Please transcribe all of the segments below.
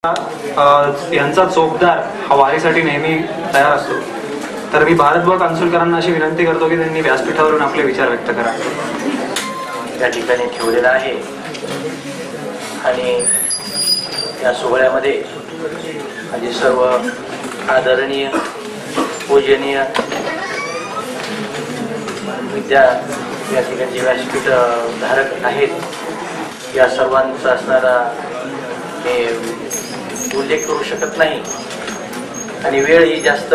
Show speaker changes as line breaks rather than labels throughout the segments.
यांचा चोपदार हा वारीसाठी नेहमी तयार असतो. तर मी भारतभाऊ कांसुलकरांना अशी विनंती करतो की त्यांनी व्यासपीठावरून आपले विचार व्यक्त करा.
त्या ठिकाणी ठेवलेला आहे आणि या सोहळ्यामध्ये माझे सर्व आदरणीय पूजनीय विद्या या ठिकाणी व्यासपीठ धारक आहेत. या सर्वांचा असणारा हे उल्लेख करू शकत नाही आणि वेळ ही जास्त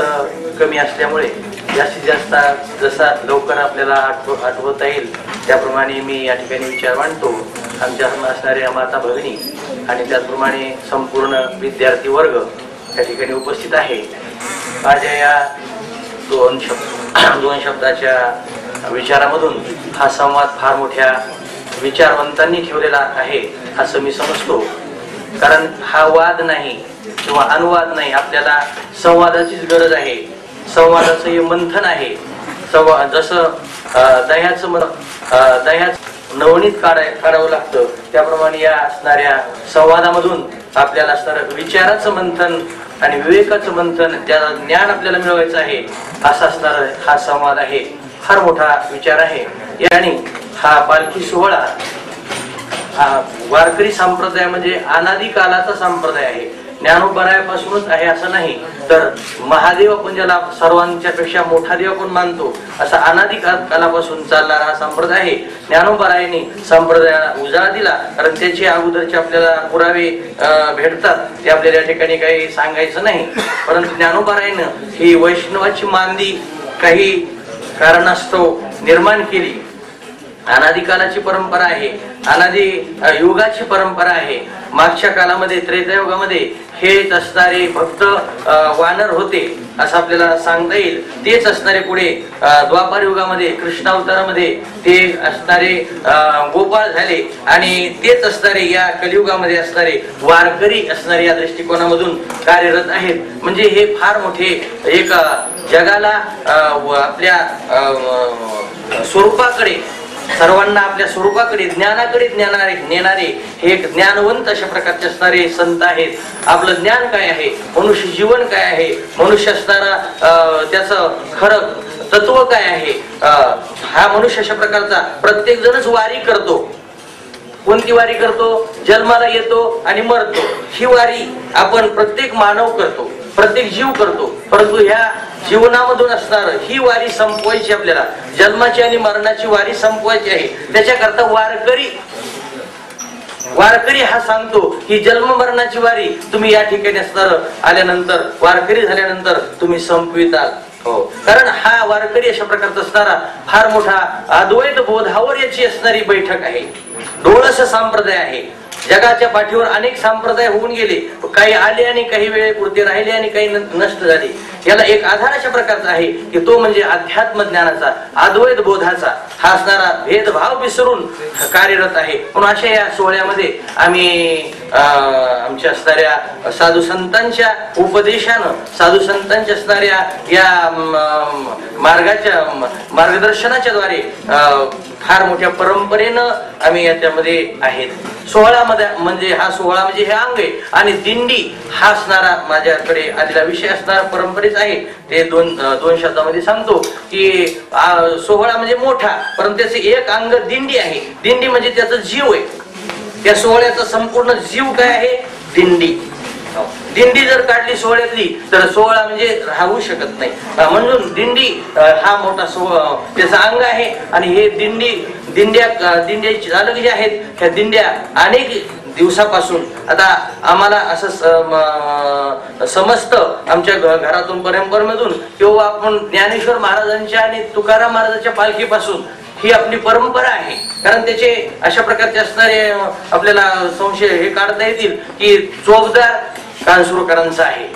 कमी असल्यामुळे जास्तीत जास्त जसा लवकर आपल्याला आठवता येईल त्याप्रमाणे मी या ठिकाणी विचार मांडतो. आमच्या असणाऱ्या माता भगिनी आणि त्याचप्रमाणे संपूर्ण विद्यार्थी वर्ग त्या ठिकाणी उपस्थित आहे. माझ्या या दोन शब्दाच्या विचारामधून हा संवाद फार मोठ्या विचारवंतांनी ठेवलेला आहे असं मी समजतो. कारण हा वाद नाही किंवा अनुवाद नाही, आपल्याला संवादाचीच गरज आहे. संवादाचं हे मंथन आहे. जसं दह्याचं नवनीत काढावं लागतं त्याप्रमाणे या असणाऱ्या संवादामधून आपल्याला असणारं विचाराचं मंथन आणि विवेकाचं मंथन, त्याला ज्ञान आपल्याला मिळवायचं आहे असा असणारा हा संवाद आहे. फार मोठा विचार आहे. आणि हा पालखी सोहळा हा वारकरी संप्रदाय म्हणजे अनादी कालाचा संप्रदाय आहे. ज्ञानोबरायापासूनच आहे असं नाही, तर महादेव आपण ज्याला सर्वांच्या पेक्षा मोठा देव आपण मानतो असा अनादी कालापासून चालणारा हा संप्रदाय आहे. ज्ञानोबरायांनी संप्रदायाला उजाळा दिला कारण त्याचे अगोदरचे आपल्याला पुरावे भेटतात. ते आपल्याला या ठिकाणी काही सांगायचं नाही. परंतु ज्ञानोबरायानं ही वैष्णवाची मांदी काही कारणास्तव निर्माण केली. अनादी कालाची परंपरा आहे, अनादी युगाची परंपरा आहे. मागच्या कालामध्ये त्रेतायुगामध्ये हेच असणारे फक्त वानर होते असं आपल्याला सांगता येईल. तेच असणारे पुढे द्वापार युगामध्ये कृष्णावतारामध्ये ते असणारे गोपाळ झाले आणि तेच असणारे या कलियुगामध्ये असणारे वारकरी असणारे या दृष्टिकोनामधून कार्यरत आहेत. म्हणजे हे फार मोठे एक जगाला आपल्या स्वरूपाकडे, सर्वांना आपल्या स्वरूपाकडे ज्ञानाकडे नेणारे हे एक ज्ञानवंत अशा प्रकारचे असणारे संत आहेत. आपलं ज्ञान काय आहे, मनुष्य जीवन काय आहे, मनुष्य असणारा त्याचं खरं तत्व काय आहे, हा मनुष्य अशा प्रकारचा प्रत्येक जणच वारी करतो. कोणती वारी करतो? जन्माला येतो आणि मरतो. ही वारी आपण प्रत्येक मानव करतो, प्रत्येक जीव करतो. परंतु ह्या जीवनामधून असणार ही वारी संपवायची, आपल्याला जन्माची आणि मरणाची वारी संपवायची आहे. त्याच्याकरता वारकरी हा सांगतो की जन्म मरणाची वारी तुम्ही या ठिकाणी असणार आल्यानंतर, वारकरी झाल्यानंतर तुम्ही संपविताल. हो, कारण हा वारकरी अशा प्रकारचा असणारा फार मोठा अद्वैत बोधावर याची असणारी बैठक आहे. डोळस संप्रदाय आहे. जगाच्या पाठीवर अनेक संप्रदाय होऊन गेले, काही आले आणि काही वेळेपुरते राहिले आणि काही नष्ट झाले. याला एक आधार अशा प्रकारचा आहे की तो म्हणजे अध्यात्म ज्ञानाचा, अद्वैत बोधाचा हा असणारा भेदभाव विसरून कार्यरत आहे. म्हणून अशा या सोहळ्यामध्ये आम्ही आमच्या असणाऱ्या साधू संतांच्या उपदेशानं, साधू संतांच्या असणाऱ्या या मार्गदर्शनाच्या द्वारे फार मोठ्या परंपरेनं आम्ही याच्यामध्ये आहेत. सोहळ्यामध्ये म्हणजे हा सोहळा म्हणजे हे अंग आहे आणि दिंडी हा असणारा माझ्याकडे आलेला विषय असणारा परंपरेच आहे. ते दोन शब्दामध्ये सांगतो की सोहळा म्हणजे मोठा, परंतु त्याचे एक अंग दिंडी आहे. दिंडी म्हणजे त्याचा जीव आहे. त्या सोहळ्याचा संपूर्ण जीव काय आहे? दिंडी. दिंडी जर काढली सोहळ्यातली तर सोहळा म्हणजे राहू शकत नाही. म्हणून दिंडी हा मोठा त्याचा अंग आहे. आणि हे दिंड्याची चालक जे आहेत ह्या दिंड्या अनेक दिवसापासून, आता आम्हाला असं समजतं आमच्या घरातून परंपरेमधून किंवा आपण ज्ञानेश्वर महाराजांच्या आणि तुकाराम महाराजांच्या पालखीपासून ही आपली परंपरा आहे. कारण त्याचे अशा प्रकारचे असणारे आपल्याला संशय हे काढता येतील की चोपदार कांसुरकरांचा आहे.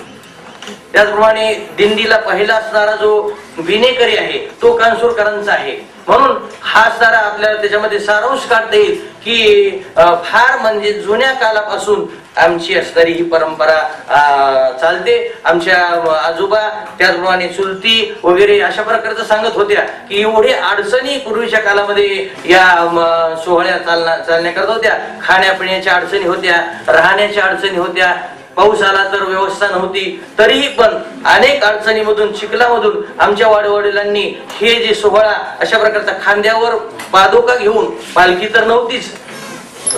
त्याचप्रमाणे दिंडीला पहिला असणारा जो विनेकरी आहे तो कांसुरकरांचा आहे. म्हणून हा असणारा आपल्याला त्याच्यामध्ये सारांश काढता येईल की फार म्हणजे जुन्या कालापासून आमची असणारी ही परंपरा चालते. आमच्या आजोबा त्याचप्रमाणे चुलती वगैरे अशा प्रकारचं सांगत होत्या की एवढे अडचणी पूर्वीच्या कालामध्ये या सोहळ्या चालण्याकरता होत्या. खाण्यापिण्याच्या अडचणी होत्या, राहण्याच्या अडचणी होत्या, पाऊस आला तर व्यवस्था नव्हती, तरीही पण अनेक अडचणीमधून चिखलामधून आमच्या वडिलांनी हे जे सोहळा अशा प्रकारचा खांद्यावर पादुका घेऊन, पालखी तर नव्हतीच,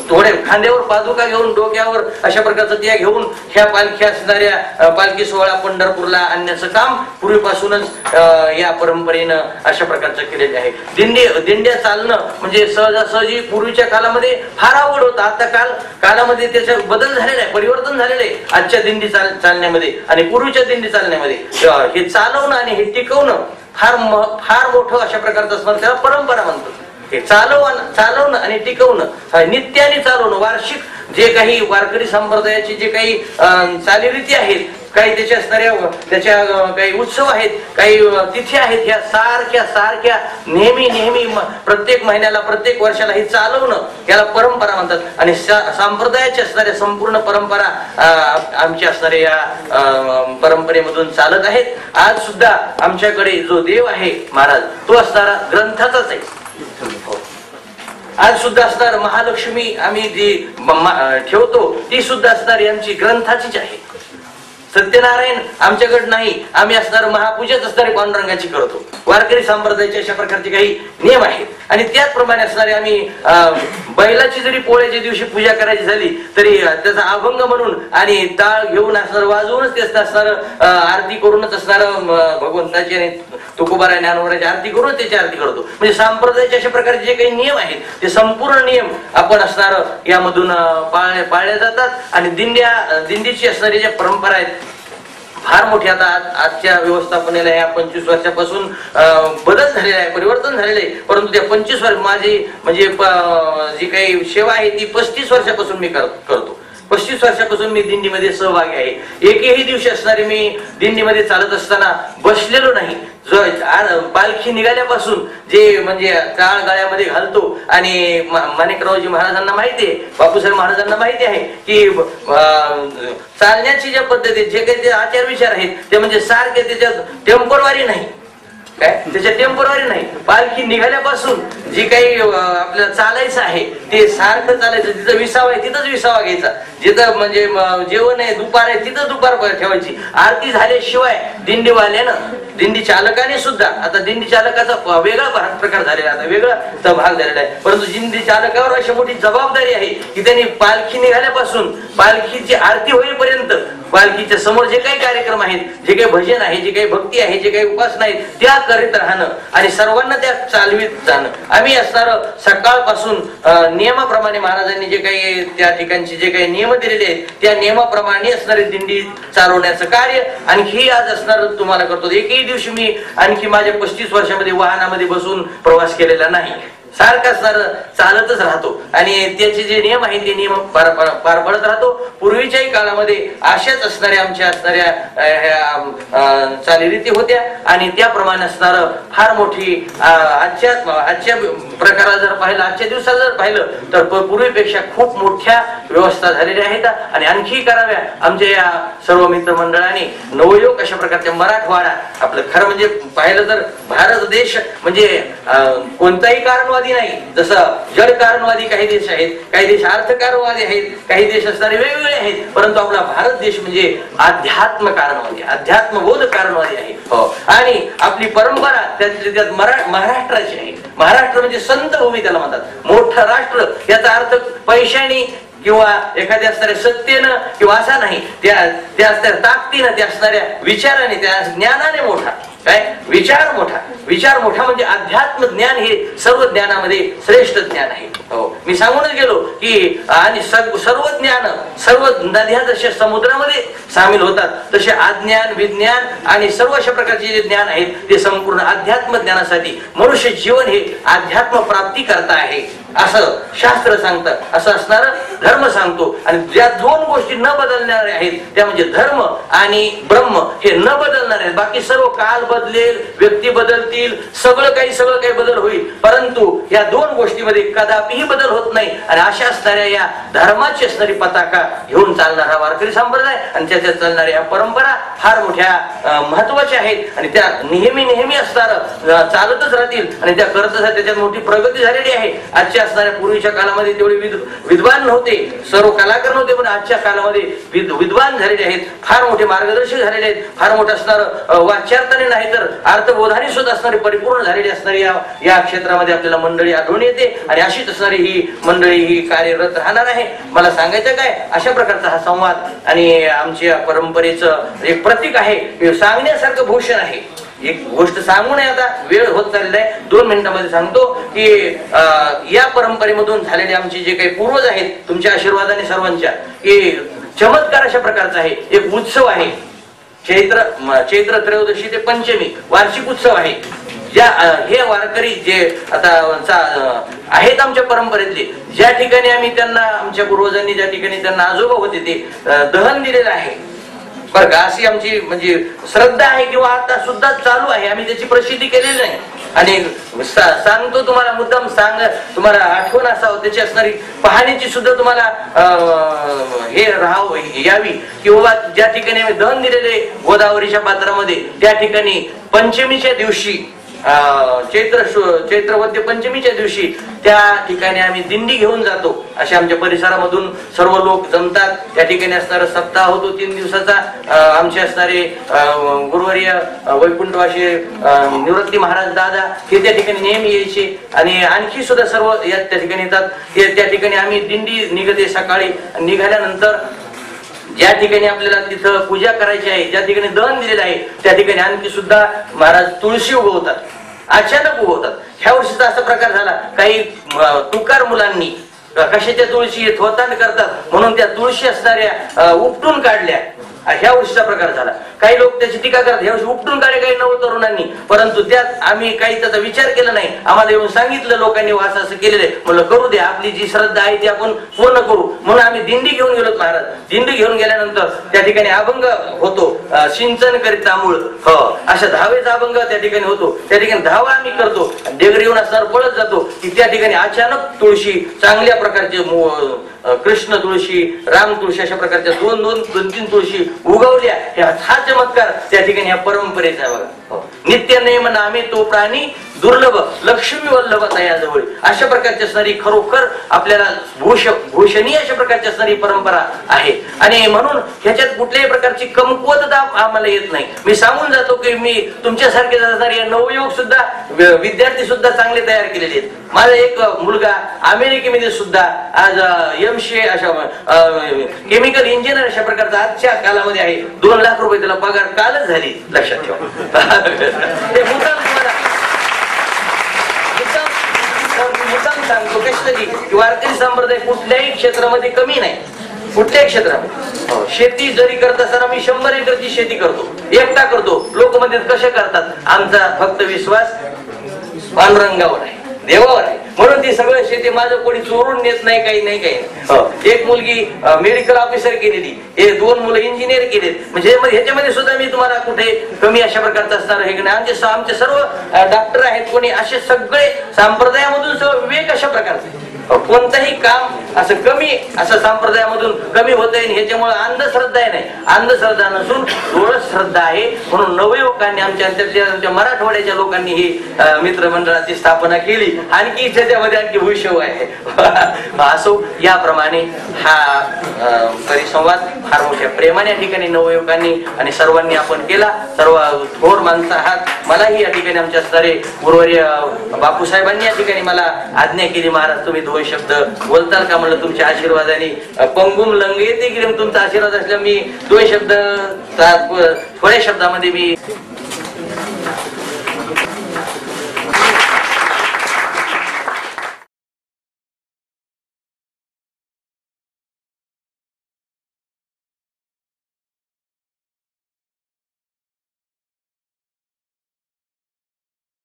थोडे खांद्यावर पादुका घेऊन डोक्यावर अशा प्रकारचं त्या घेऊन ह्या पालखी असणाऱ्या पालखी सोहळा पंढरपूरला आणण्याचं काम पूर्वीपासूनच या परंपरेनं अशा प्रकारचं केलेले आहे. दिंड्या चालणं म्हणजे सहजासहजी पूर्वीच्या काळामध्ये फार आवड होता. आता काळामध्ये त्याचा बदल झालेला आहे, परिवर्तन झालेलं आहे आजच्या दिंडी चालण्यामध्ये आणि पूर्वीच्या दिंडी चालण्यामध्ये. हे चालवणं आणि हे टिकवणं फार मोठं अशा प्रकारचं असणार, त्याला परंपरा म्हणतो. हे चालवणं आणि टिकवणं, नित्याने चालवणं, वार्षिक जे काही वारकरी संप्रदायाची जे काही चालीरीती आहेत, काही त्याच्या काही उत्सव आहेत, काही तिथी आहेत, ह्या सारख्या नेहमी प्रत्येक महिन्याला प्रत्येक वर्षाला हे चालवणं याला परंपरा म्हणतात. आणि संप्रदायाची असणाऱ्या संपूर्ण परंपरा आमच्या असणाऱ्या या परंपरेमधून चालत आहेत. आज सुद्धा आमच्याकडे जो देव आहे महाराज, तो असणारा ग्रंथाचाच आहे. आज सुद्धा असणार महालक्ष्मी आम्ही जी ठेवतो ती सुद्धा असणारी आमची ग्रंथाचीच आहे. सत्यनारायण आमच्याकडे नाही, आम्ही असणार महापूजाच असणारी पांडुरंगाची करतो. वारकरी संप्रदायाचे अशा प्रकारचे काही नियम आहेत. आणि त्याचप्रमाणे असणारे आम्ही बैलाची जरी पोळ्याच्या दिवशी पूजा करायची झाली तरी त्याचा अभंग म्हणून आणि टाळ घेऊन असणार, वाजवूनच ते असणार, आरती करूनच असणार भगवंताची आणि तुकोबारा ज्ञानोबाराची आरती करून त्याची आरती करतो. म्हणजे संप्रदायाचे अशा प्रकारचे जे काही नियम आहेत ते संपूर्ण नियम आपण असणार यामधून पाळले जातात. आणि दिंडीची असणारी ज्या परंपरा आहेत फार मोठी. आता आजच्या व्यवस्थापनेला या 25 वर्षापासून बदल झालेला आहे, परिवर्तन झालेलं आहे. परंतु त्या 25 वर्ष माझी म्हणजे जी काही सेवा आहे ती 35 वर्षापासून मी करतो. 35 वर्षापासून मी दिंडीमध्ये सहभागी आहे. एकही दिवशी असणारे मी दिंडीमध्ये चालत असताना बसलेलो नाही. पालखी निघाल्यापासून जे म्हणजे टाळ गाळ्यामध्ये घालतो आणि माणिकरावजी महाराजांना माहिती आहे, बापूसाहेब महाराजांना माहिती आहे की चालण्याची ज्या पद्धती जे काही ते आचार विचार आहेत ते म्हणजे सारखे, त्याच्यात टेम्पोरवारी नाही, त्याच्या टेम्पोररी नाही. पालखी निघाल्यापासून जी काही आपल्याला चालायचं आहे ते सारखं चालायचं. जिथं विसावा आहे तिथंच विसावा घ्यायचा, जिथं म्हणजे जेवण आहे दुपार आहे तिथं दुपार ठेवायची. आरती झाल्याशिवाय दिंडी चालकाने सुद्धा, आता दिंडी चालकाचा वेगळा प्रकार झालेला, आता वेगळा भाग झालेला आहे. परंतु दिंडी चालकावर अशी मोठी जबाबदारी आहे की त्यांनी पालखी निघाल्यापासून पालखीची आरती होईपर्यंत पालखीच्या समोर जे काही कार्यक्रम आहेत, जे काही भजन आहे, जे काही भक्ती आहे, जे काही उपासना आहेत त्या करीत राहणं आणि सर्वांना त्या चालवीत जाणं. आम्ही असणार सकाळपासून नियमाप्रमाणे महाराजांनी जे काही त्या ठिकाणचे जे काही नियम दिलेले आहेत त्या नियमाप्रमाणे असणारी दिंडी चालवण्याचं कार्य आणखी आज असणार तुम्हाला करतो. एकही दिवशी मी आणखी माझ्या 35 वर्षामध्ये वाहनामध्ये बसून प्रवास केलेला नाही. सारखा चालतच राहतो आणि त्याचे जे नियम आहेत ते नियम पार पडत राहतो. पूर्वीच्याही काळामध्ये अशाच असणाऱ्या चालीरीती होत्या आणि त्याप्रमाणे असणार फार मोठी आजच्या प्रकारात जर पाहिलं, आजच्या दिवसात जर पाहिलं तर पूर्वीपेक्षा खूप मोठ्या व्यवस्था झालेल्या आहेत आणि आणखी कराव्या. आमच्या या सर्व मित्रमंडळाने नवयोग अशा प्रकारच्या मराठवाडा, आपलं खरं म्हणजे पाहिलं तर भारत देश म्हणजे कोणताही कारणवादी नाही. जसं जड कारणवादी काही देश आहेत, काही देश अर्थकारणवादी आहेत, काही देश असणारे वेगवेगळे आहेत, परंतु आपला भारत देश म्हणजे अध्यात्म कारणवादी, अध्यात्मबोध कारणवादी आहे. आणि आपली परंपरा त्यात महाराष्ट्राची आहे. महाराष्ट्र म्हणजे संत भूमी त्याला म्हणतात. मोठं राष्ट्र याचा अर्थ पैशाने किंवा एखाद्या असणाऱ्या सत्तेनं किंवा असा नाही, त्या असणाऱ्या ताकदीनं, त्या असणाऱ्या विचाराने, त्या ज्ञानाने मोठा. काय विचार मोठा म्हणजे अध्यात्म ज्ञान हे सर्व ज्ञानामध्ये श्रेष्ठ ज्ञान आहे. मी सांगूनच गेलो की आणि सर्व ज्ञान, सर्व नद्या जसे समुद्रामध्ये सामील होतात तसे अज्ञान, विज्ञान आणि सर्व अशा प्रकारचे जे ज्ञान आहेत ते संपूर्ण अध्यात्म ज्ञानासाठी मनुष्य जीवन हे अध्यात्म प्राप्ती करता आहे असं शास्त्र सांगतं. असं असणार धर्म सांगतो. आणि ज्या दोन गोष्टी न बदलणाऱ्या आहेत त्या म्हणजे धर्म आणि ब्रह्म हे न बदलणारे आहेत. बाकी सर्व काल बदलेल, व्यक्ती बदलतील, सगळं काही बदल होईल, परंतु या दोन गोष्टीमध्ये कदापिही बदल होत नाही. आणि अशा असणाऱ्या या धर्माची असणारी पताका घेऊन चालणारा वारकरी संप्रदाय आणि त्याच्यात चालणाऱ्या या परंपरा फार मोठ्या महत्वाच्या आहेत आणि त्या नेहमी असणार चालतच राहतील आणि त्या करतच त्याच्यात मोठी प्रगती झालेली आहे. आजच्या आजच्या असणाऱ्या पूर्वीच्या काळामध्ये तेवढे विद्वान नव्हते, सर्व कलाकार नव्हते, पण आजच्या काळामध्ये विद्वान झालेले आहेत, फार मोठे मार्गदर्शक झालेले आहेत, फार मोठं असणार वाच्यार्थाने नाही तर अर्थबोधाने सुद्धा असणारे परिपूर्ण झालेली असणारी या क्षेत्रामध्ये आपल्याला मंडळी आढळून येते. आणि अशीच असणारी ही मंडळी ही कार्यरत राहणार आहे. मला सांगायचं काय, अशा प्रकारचा हा संवाद आणि आमच्या परंपरेचं एक प्रतीक आहे, सांगण्यासारखं भूषण आहे. एक गोष्ट सांगू नये, आता वेळ होत चाललेला आहे, 2 मिनिटांमध्ये सांगतो की या परंपरेमधून झालेले आमचे जे काही पूर्वज आहेत, तुमच्या आशीर्वादाने सर्वांच्या, हे चमत्कार अशा प्रकारचा आहे. एक उत्सव आहे, चैत्र त्रयोदशी ते पंचमी वार्षिक उत्सव आहे. ज्या हे वारकरी जे आता आहेत आमच्या परंपरेतले, ज्या ठिकाणी आम्ही त्यांना, आमच्या पूर्वजांनी ज्या ठिकाणी त्यांना आजोबा होते ते दहन दिलेलं आहे बरं का, अशी आमची म्हणजे श्रद्धा आहे, किंवा आता सुद्धा चालू आहे. आम्ही त्याची प्रसिद्धी केलेली नाही. आणि सांगतो तुम्हाला, मुद्दाम तुम्हाला आठवण असावं त्याची असणारी, पाहण्याची सुद्धा तुम्हाला हे यावी की बाबा ज्या ठिकाणी आम्ही दहन दिलेले गोदावरीच्या पात्रामध्ये, त्या ठिकाणी पंचमीच्या दिवशी, चैत्रवद्य पंचमीच्या दिवशी त्या ठिकाणी आम्ही दिंडी घेऊन जातो. अशा आमच्या परिसरामधून सर्व लोक जमतात. त्या ठिकाणी असणारा सप्ताह होतो 3 दिवसाचा. आमचे असणारे गुरुवर्य वैकुंठवासी निवृत्ती महाराज दादा हे त्या ठिकाणी नेहमी यायचे, आणि आणखी सुद्धा सर्व त्या ठिकाणी येतात. त्या ठिकाणी आम्ही दिंडी निघते. सकाळी निघाल्यानंतर ज्या ठिकाणी आपल्याला तिथं पूजा करायची आहे, ज्या ठिकाणी दहन दिलेलं आहे, त्या ठिकाणी आणखी सुद्धा महाराज तुळशी उगवतात, अचानक उगवतात. ह्या वर्षीचा असा प्रकार झाला, काही तुकार मुलांनी कशाच्या तुळशी थोतांड करतात म्हणून त्या तुळशी असणाऱ्या उपटून काढल्या. ह्या वर्षीचा प्रकार झाला. काही लोक त्याची टीका करतात, ह्या वर्षी उपटून काढले काही नवतरुणांनी, परंतु त्यात आम्ही काही त्याचा विचार केला नाही. आम्हाला येऊन सांगितलं लोकांनी, असं असं केलेलं आहे. म्हणलं करू दे, आपली जी श्रद्धा आहे ती आपण पूर्ण करू. म्हणून आम्ही दिंडी घेऊन गेलो महाराज. दिंडी घेऊन गेल्यानंतर त्या ठिकाणी अभंग होतो, सिंचन करीत तांबूळ, अशा धावेचा अभंग त्या ठिकाणी होतो. त्या ठिकाणी धावा आम्ही करतो, डेगरी येऊन असणार पळत जातो की त्या ठिकाणी अचानक तुळशी, चांगल्या प्रकारचे कृष्ण तुळशी, राम तुळशी, अशा प्रकारच्या 2-3 तुळशी उगवल्या. हा चमत्कार त्या ठिकाणी या परंपरेचा आहे बघा. नित्य नेम नामे तो प्राणी दुर्लभ, लक्ष्मी वल्लभ तयाजवळ, अशा प्रकारची असणारी खरोखर आपल्याला भूषणीय अशा प्रकारची असणारी परंपरा आहे. आणि म्हणून ह्याच्यात कुठल्याही प्रकारची कमकुवतता आम्हाला येत नाही. मी सांगून जातो की मी तुमच्यासारखे असणारे नवयुवक सुद्धा, विद्यार्थी सुद्धा चांगले तयार केलेले आहेत. माझा एक मुलगा अमेरिकेमध्ये सुद्धा आज MCA अशा केमिकल इंजिनियर अशा प्रकारचा आजच्या कालामध्ये आहे. 2 लाख रुपये त्याला पगार कालच झाली, लक्षात ठेवा. ते मुद्दाम सांगतो कशासाठी, वारकरी संप्रदाय कुठल्याही क्षेत्रामध्ये कमी नाही, कुठल्याही क्षेत्रामध्ये. शेती जरी करत असताना मी 100 एकरची शेती करतो, एकटा करतो. लोक म्हणतात कसे करतात, आमचा फक्त विश्वास पांडुरंगावर आहे, देवावर आहे. म्हणून ती सगळं शेती माझं कोणी चोरून नेत नाही, काही नाही. एक मुलगी मेडिकल ऑफिसर केलेली, 2 मुलं इंजिनियर केलेत. म्हणजे ह्याच्यामध्ये सुद्धा मी तुम्हाला कुठे कमी अशा प्रकारचं असणार हे नाही. आमचे सर्व डॉक्टर आहेत, कोणी असे सगळे संप्रदायामधून सर्व विवेक अशा प्रकारचे. कोणतंही काम असं कमी, असं संप्रदायामधून कमी होत आहे. ह्याच्यामुळे अंधश्रद्धा नाही, अंधश्रद्धा नसून डोळस श्रद्धा आहे. म्हणून नवयुवकांनी आमच्या मराठवाड्याच्या लोकांनी ही मित्रमंडळाची स्थापना केली. आणखी त्याच्यामध्ये आणखी भविष्य आहे. असो, याप्रमाणे हा परिसंवाद फार मोठ्या प्रेमाने या ठिकाणी नवयुवकांनी आणि सर्वांनी आपण केला. सर्व थोर माणसं आहात. मलाही या ठिकाणी आमच्या असणारे गुरुवर्य बापूसाहेबांनी या ठिकाणी मला आज्ञा केली, महाराज तुम्ही 2 शब्द बोलताल का? म्हणलं तुमच्या आशीर्वादाने पंगुम लंग येते की तुमचा आशीर्वाद असल्या मी 2 शब्द थोड्या शब्दामध्ये मी